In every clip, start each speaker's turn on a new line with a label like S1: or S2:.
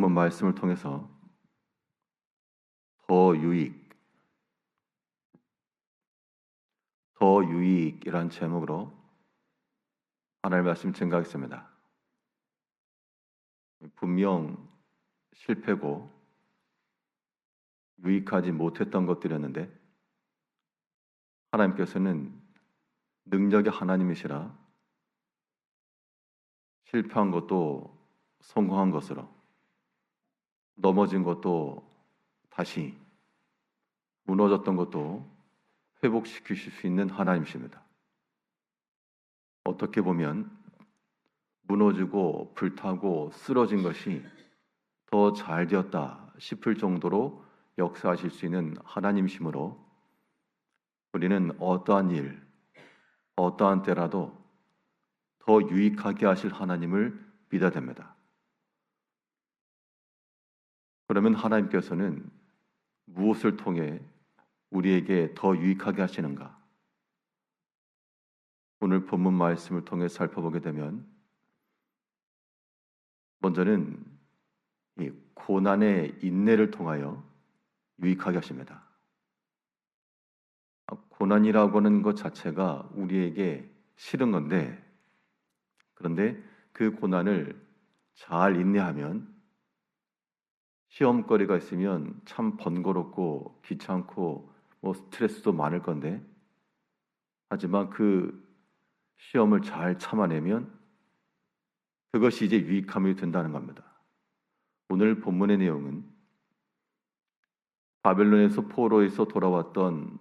S1: 본문 말씀을 통해서 더 유익이란 제목으로 하나님의 말씀 증거하겠습니다. 분명 실패고 유익하지 못했던 것들이었는데 하나님께서는 능력의 하나님이시라 실패한 것도 성공한 것으로, 넘어진 것도 다시, 무너졌던 것도 회복시키실 수 있는 하나님이십니다. 어떻게 보면 무너지고 불타고 쓰러진 것이 더 잘 되었다 싶을 정도로 역사하실 수 있는 하나님이시므로 우리는 어떠한 일, 어떠한 때라도 더 유익하게 하실 하나님을 믿어야 됩니다. 그러면 하나님께서는 무엇을 통해 우리에게 더 유익하게 하시는가? 오늘 본문 말씀을 통해 살펴보게 되면 먼저는 이 고난의 인내를 통하여 유익하게 하십니다. 고난이라고 하는 것 자체가 우리에게 싫은 건데, 그런데 그 고난을 잘 인내하면 시험거리가 있으면 참 번거롭고 귀찮고 스트레스도 많을 건데, 하지만 그 시험을 잘 참아내면 그것이 이제 유익함이 된다는 겁니다. 오늘 본문의 내용은 바벨론에서 포로에서 돌아왔던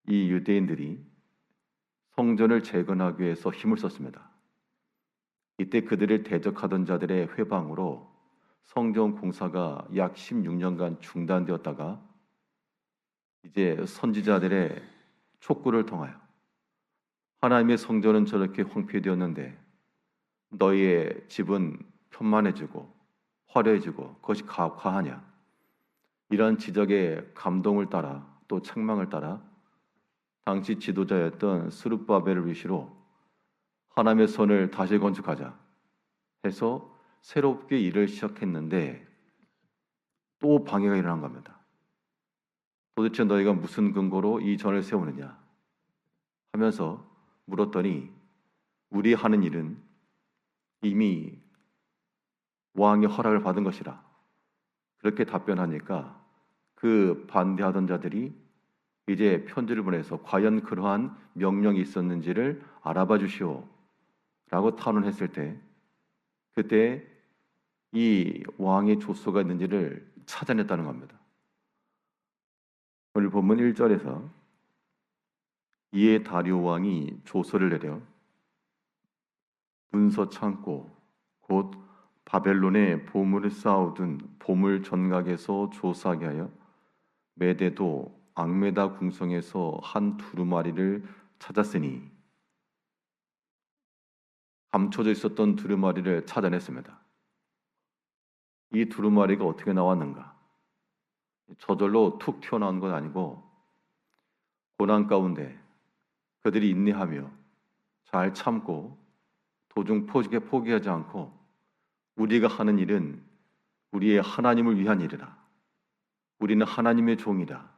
S1: 이 유대인들이 성전을 재건하기 위해서 힘을 썼습니다. 이때 그들을 대적하던 자들의 회방으로 성전 공사가 약 16년간 중단되었다가 이제 선지자들의 촉구를 통하여 하나님의 성전은 저렇게 황폐되었는데 너희의 집은 편만해지고 화려해지고 그것이 과하냐, 이런 지적의 감동을 따라 또 책망을 따라 당시 지도자였던 스룹바벨을 위시로 하나님의 선을 다시 건축하자 해서 새롭게 일을 시작했는데 또 방해가 일어난 겁니다. 도대체 너희가 무슨 근거로 이 전을 세우느냐 하면서 물었더니 우리 하는 일은 이미 왕의 허락을 받은 것이라. 그렇게 답변하니까 그 반대하던 자들이 이제 편지를 보내서 과연 그러한 명령이 있었는지를 알아봐 주시오 라고 탄원했을 때, 그때 이 왕의 조서가 있는지를 찾아냈다는 겁니다. 오늘 본문 1절에서 이에 다리오 왕이 조서를 내려 문서 창고 곧 바벨론에 보물을 쌓아둔 보물 전각에서 조사하게 하여 메대도 앙메다 궁성에서 한 두루마리를 찾았으니, 감춰져 있었던 두루마리를 찾아냈습니다. 이 두루마리가 어떻게 나왔는가? 저절로 툭 튀어나온 건 아니고 고난 가운데 그들이 인내하며 잘 참고 도중 포기하지 않고 우리가 하는 일은 우리의 하나님을 위한 일이라, 우리는 하나님의 종이라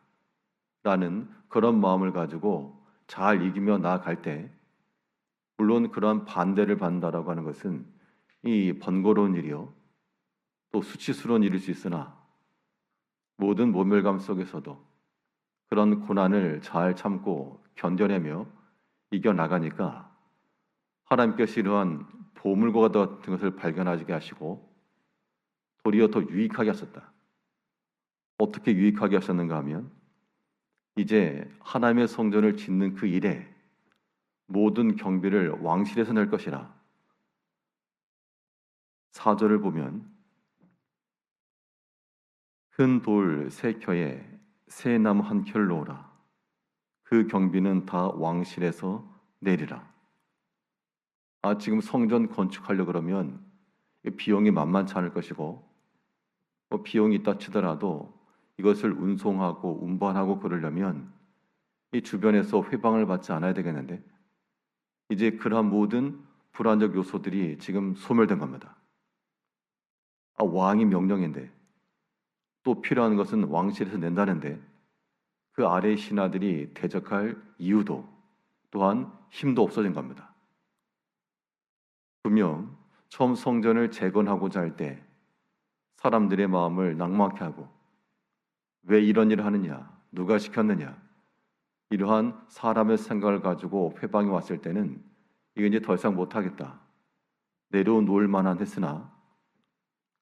S1: 라는 그런 마음을 가지고 잘 이기며 나아갈 때, 물론 그러한 반대를 받는다라고 하는 것은 이 번거로운 일이요 또 수치스러운 일일 수 있으나 모든 모멸감 속에서도 그런 고난을 잘 참고 견뎌내며 이겨나가니까 하나님께서 이러한 보물과 같은 것을 발견하게 하시고 도리어 더 유익하게 하셨다. 어떻게 유익하게 하셨는가 하면 이제 하나님의 성전을 짓는 그 일에 모든 경비를 왕실에서 낼 것이라. 4절을 보면 큰 돌 3켜에 새 나무 1켤 놓으라. 그 경비는 다 왕실에서 내리라. 지금 성전 건축하려고 그러면 비용이 만만치 않을 것이고, 비용이 있다 치더라도 이것을 운송하고 운반하고 그러려면 이 주변에서 회방을 받지 않아야 되겠는데, 이제 그러한 모든 불안적 요소들이 지금 소멸된 겁니다. 왕이 명령인데, 또 필요한 것은 왕실에서 낸다는데 그 아래 신하들이 대적할 이유도 또한 힘도 없어진 겁니다. 분명 처음 성전을 재건하고자 할 때 사람들의 마음을 낭망케 하고, 왜 이런 일을 하느냐, 누가 시켰느냐, 이러한 사람의 생각을 가지고 회방이 왔을 때는 이게 이제 더 이상 못하겠다, 내려놓을 만한 했으나,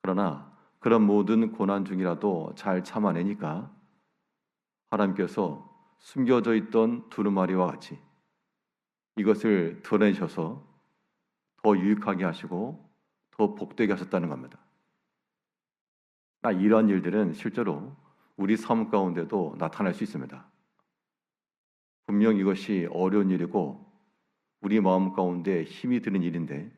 S1: 그러나 그런 모든 고난 중이라도 잘 참아내니까 하나님께서 숨겨져 있던 두루마리와 같이 이것을 드러내셔서 더 유익하게 하시고 더 복되게 하셨다는 겁니다. 이런 일들은 실제로 우리 삶 가운데도 나타날 수 있습니다. 분명 이것이 어려운 일이고 우리 마음 가운데 힘이 드는 일인데,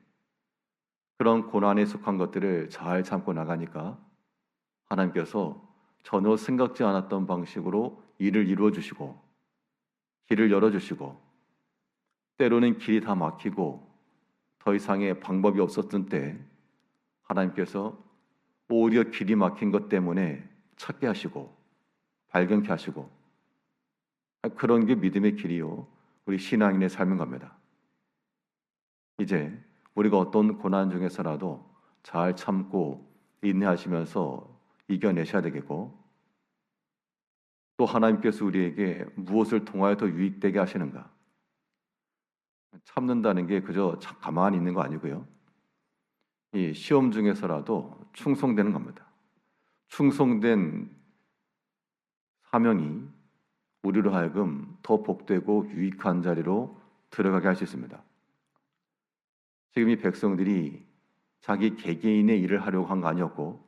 S1: 그런 고난에 속한 것들을 잘 참고 나가니까 하나님께서 전혀 생각지 않았던 방식으로 일을 이루어 주시고, 길을 열어 주시고, 때로는 길이 다 막히고 더 이상의 방법이 없었던 때 하나님께서 오히려 길이 막힌 것 때문에 찾게 하시고 발견케 하시고, 그런 게 믿음의 길이요, 우리 신앙인의 삶인 겁니다. 이제 우리가 어떤 고난 중에서라도 잘 참고 인내하시면서 이겨내셔야 되겠고, 또 하나님께서 우리에게 무엇을 통하여 더 유익되게 하시는가, 참는다는 게 그저 가만히 있는 거 아니고요, 이 시험 중에서라도 충성되는 겁니다. 충성된 사명이 우리로 하여금 더 복되고 유익한 자리로 들어가게 할 수 있습니다. 지금 이 백성들이 자기 개개인의 일을 하려고 한 거 아니었고,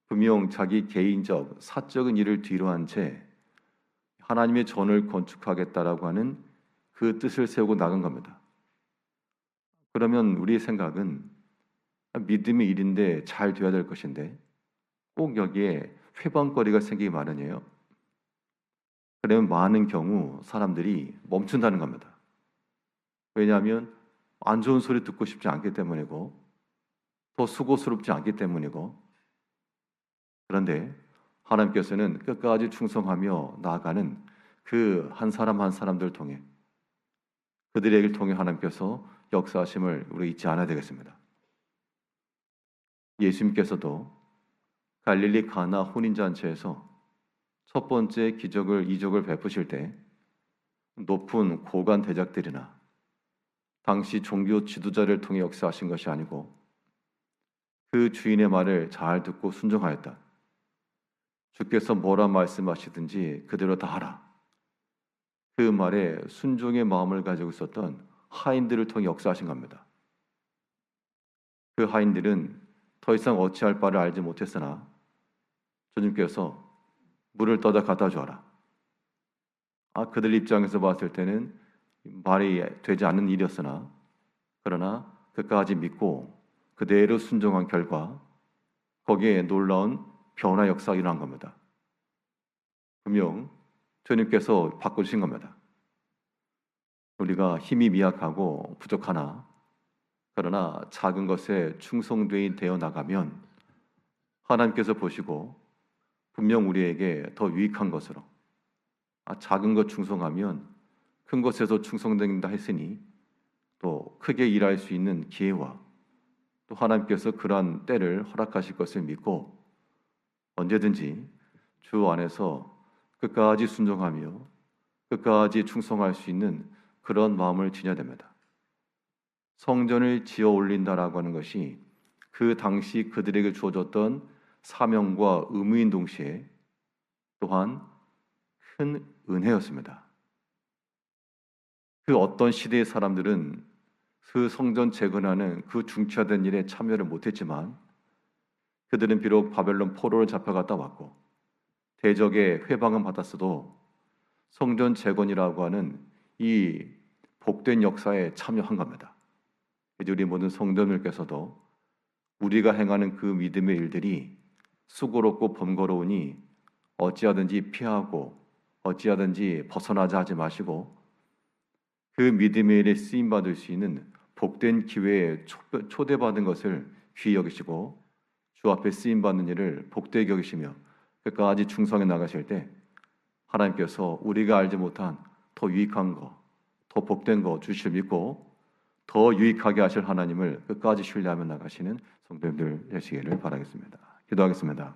S1: 분명 자기 개인적 사적인 일을 뒤로 한 채 하나님의 전을 건축하겠다라고 하는 그 뜻을 세우고 나간 겁니다. 그러면 우리의 생각은 믿음의 일인데 잘 돼야 될 것인데 꼭 여기에 회방거리가 생기기 마련이에요. 그러면 많은 경우 사람들이 멈춘다는 겁니다. 왜냐하면 안 좋은 소리 듣고 싶지 않기 때문이고, 더 수고스럽지 않기 때문이고. 그런데 하나님께서는 끝까지 충성하며 나아가는 그 한 사람 한 사람들 통해, 그들에게 통해 하나님께서 역사하심을 우리 잊지 않아야 되겠습니다. 예수님께서도 갈릴리 가나 혼인잔치에서 첫 번째 이적을 베푸실 때 높은 고관 대작들이나 당시 종교 지도자를 통해 역사하신 것이 아니고 그 주인의 말을 잘 듣고 순종하였다. 주께서 뭐라 말씀하시든지 그대로 다 하라. 그 말에 순종의 마음을 가지고 있었던 하인들을 통해 역사하신 겁니다. 그 하인들은 더 이상 어찌할 바를 알지 못했으나 주님께서 물을 떠다 갖다 주어라. 그들 입장에서 봤을 때는 말이 되지 않는 일이었으나, 그러나 끝까지 믿고 그대로 순종한 결과 거기에 놀라운 변화 역사가 일어난 겁니다. 분명 주님께서 바꾸신 겁니다. 우리가 힘이 미약하고 부족하나, 그러나 작은 것에 충성되어 나가면 하나님께서 보시고 분명 우리에게 더 유익한 것으로, 작은 것 충성하면 큰 것에서 충성된다 했으니 또 크게 일할 수 있는 기회와 또 하나님께서 그러한 때를 허락하실 것을 믿고 언제든지 주 안에서 끝까지 순종하며 끝까지 충성할 수 있는 그런 마음을 지녀야 됩니다. 성전을 지어 올린다라고 하는 것이 그 당시 그들에게 주어졌던 사명과 의무인 동시에 또한 큰 은혜였습니다. 그 어떤 시대의 사람들은 그 성전 재건하는 그 중차된 일에 참여를 못했지만 그들은 비록 바벨론 포로를 잡혀갔다 왔고 대적의 회방은 받았어도 성전 재건이라고 하는 이 복된 역사에 참여한 겁니다. 이제 우리 모든 성도님께서도 우리가 행하는 그 믿음의 일들이 수고롭고 번거로우니 어찌하든지 피하고 어찌하든지 벗어나자 하지 마시고, 그 믿음의 일에 쓰임받을 수 있는 복된 기회에 초대받은 것을 귀히 여기시고 주 앞에 쓰임 받는 일을 복되게 여기시며 끝까지 충성해 나가실 때 하나님께서 우리가 알지 못한 더 유익한 거, 더 복된 거 주실 믿고 더 유익하게 하실 하나님을 끝까지 신뢰하며 나가시는 성도님들 되시기를 바라겠습니다. 기도하겠습니다.